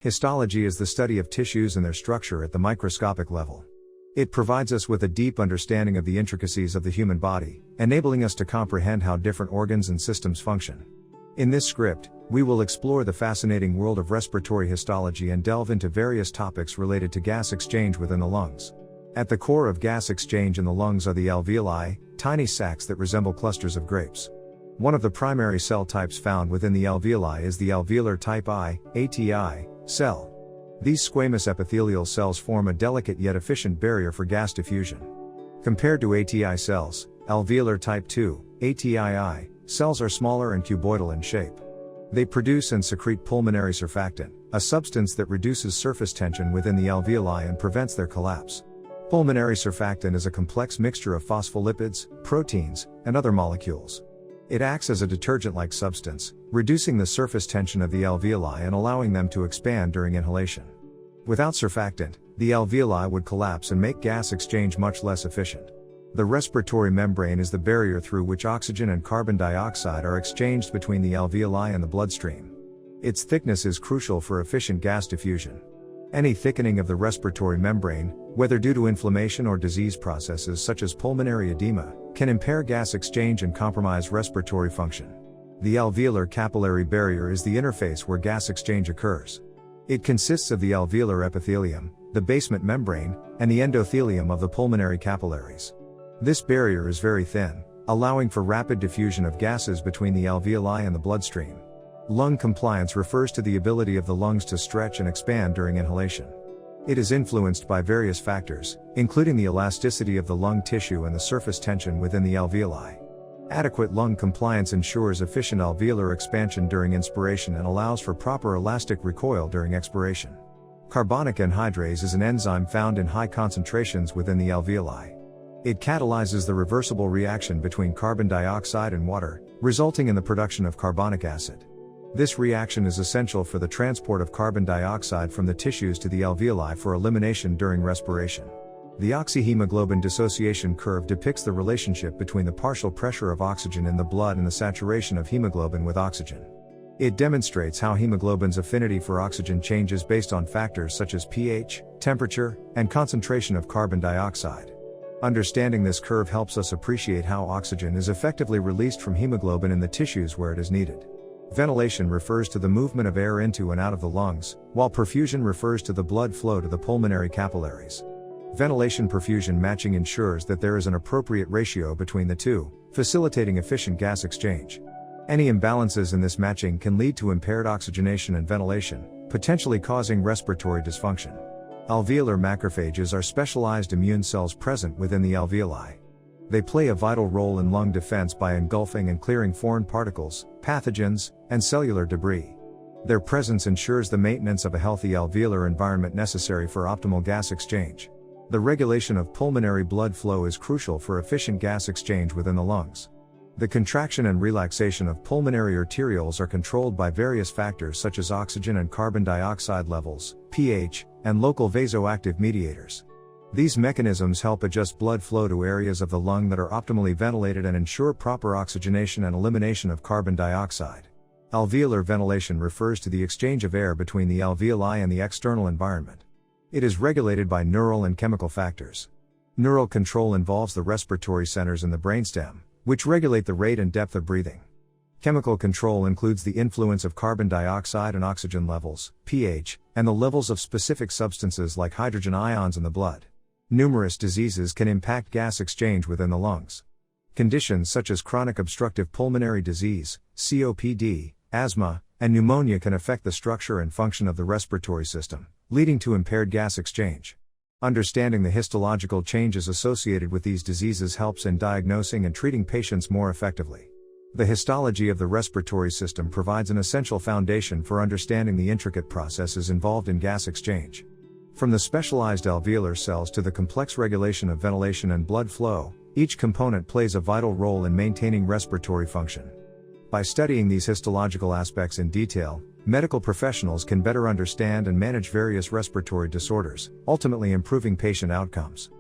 Histology is the study of tissues and their structure at the microscopic level. It provides us with a deep understanding of the intricacies of the human body, enabling us to comprehend how different organs and systems function. In this script, we will explore the fascinating world of respiratory histology and delve into various topics related to gas exchange within the lungs. At the core of gas exchange in the lungs are the alveoli, tiny sacs that resemble clusters of grapes. One of the primary cell types found within the alveoli is the alveolar type I, ATI, cell. These squamous epithelial cells form a delicate yet efficient barrier for gas diffusion. Compared to ATI cells, alveolar type II, ATII, cells are smaller and cuboidal in shape. They produce and secrete pulmonary surfactant, a substance that reduces surface tension within the alveoli and prevents their collapse. Pulmonary surfactant is a complex mixture of phospholipids, proteins, and other molecules. It acts as a detergent-like substance, reducing the surface tension of the alveoli and allowing them to expand during inhalation. Without surfactant, the alveoli would collapse and make gas exchange much less efficient. The respiratory membrane is the barrier through which oxygen and carbon dioxide are exchanged between the alveoli and the bloodstream. Its thickness is crucial for efficient gas diffusion. Any thickening of the respiratory membrane, whether due to inflammation or disease processes such as pulmonary edema, can impair gas exchange and compromise respiratory function. The alveolar capillary barrier is the interface where gas exchange occurs. It consists of the alveolar epithelium, the basement membrane, and the endothelium of the pulmonary capillaries. This barrier is very thin, allowing for rapid diffusion of gases between the alveoli and the bloodstream. Lung compliance refers to the ability of the lungs to stretch and expand during inhalation. It is influenced by various factors, including the elasticity of the lung tissue and the surface tension within the alveoli. Adequate lung compliance ensures efficient alveolar expansion during inspiration and allows for proper elastic recoil during expiration. Carbonic anhydrase is an enzyme found in high concentrations within the alveoli. It catalyzes the reversible reaction between carbon dioxide and water, resulting in the production of carbonic acid. This reaction is essential for the transport of carbon dioxide from the tissues to the alveoli for elimination during respiration. The oxyhemoglobin dissociation curve depicts the relationship between the partial pressure of oxygen in the blood and the saturation of hemoglobin with oxygen. It demonstrates how hemoglobin's affinity for oxygen changes based on factors such as pH, temperature, and concentration of carbon dioxide. Understanding this curve helps us appreciate how oxygen is effectively released from hemoglobin in the tissues where it is needed. Ventilation refers to the movement of air into and out of the lungs, while perfusion refers to the blood flow to the pulmonary capillaries. Ventilation-perfusion matching ensures that there is an appropriate ratio between the two, facilitating efficient gas exchange. Any imbalances in this matching can lead to impaired oxygenation and ventilation, potentially causing respiratory dysfunction. Alveolar macrophages are specialized immune cells present within the alveoli. They play a vital role in lung defense by engulfing and clearing foreign particles, pathogens, and cellular debris. Their presence ensures the maintenance of a healthy alveolar environment necessary for optimal gas exchange. The regulation of pulmonary blood flow is crucial for efficient gas exchange within the lungs. The contraction and relaxation of pulmonary arterioles are controlled by various factors such as oxygen and carbon dioxide levels, pH, and local vasoactive mediators. These mechanisms help adjust blood flow to areas of the lung that are optimally ventilated and ensure proper oxygenation and elimination of carbon dioxide. Alveolar ventilation refers to the exchange of air between the alveoli and the external environment. It is regulated by neural and chemical factors. Neural control involves the respiratory centers in the brainstem, which regulate the rate and depth of breathing. Chemical control includes the influence of carbon dioxide and oxygen levels, pH, and the levels of specific substances like hydrogen ions in the blood. Numerous diseases can impact gas exchange within the lungs. Conditions such as chronic obstructive pulmonary disease, COPD, asthma, and pneumonia can affect the structure and function of the respiratory system, leading to impaired gas exchange. Understanding the histological changes associated with these diseases helps in diagnosing and treating patients more effectively. The histology of the respiratory system provides an essential foundation for understanding the intricate processes involved in gas exchange. From the specialized alveolar cells to the complex regulation of ventilation and blood flow, each component plays a vital role in maintaining respiratory function. By studying these histological aspects in detail, medical professionals can better understand and manage various respiratory disorders, ultimately improving patient outcomes.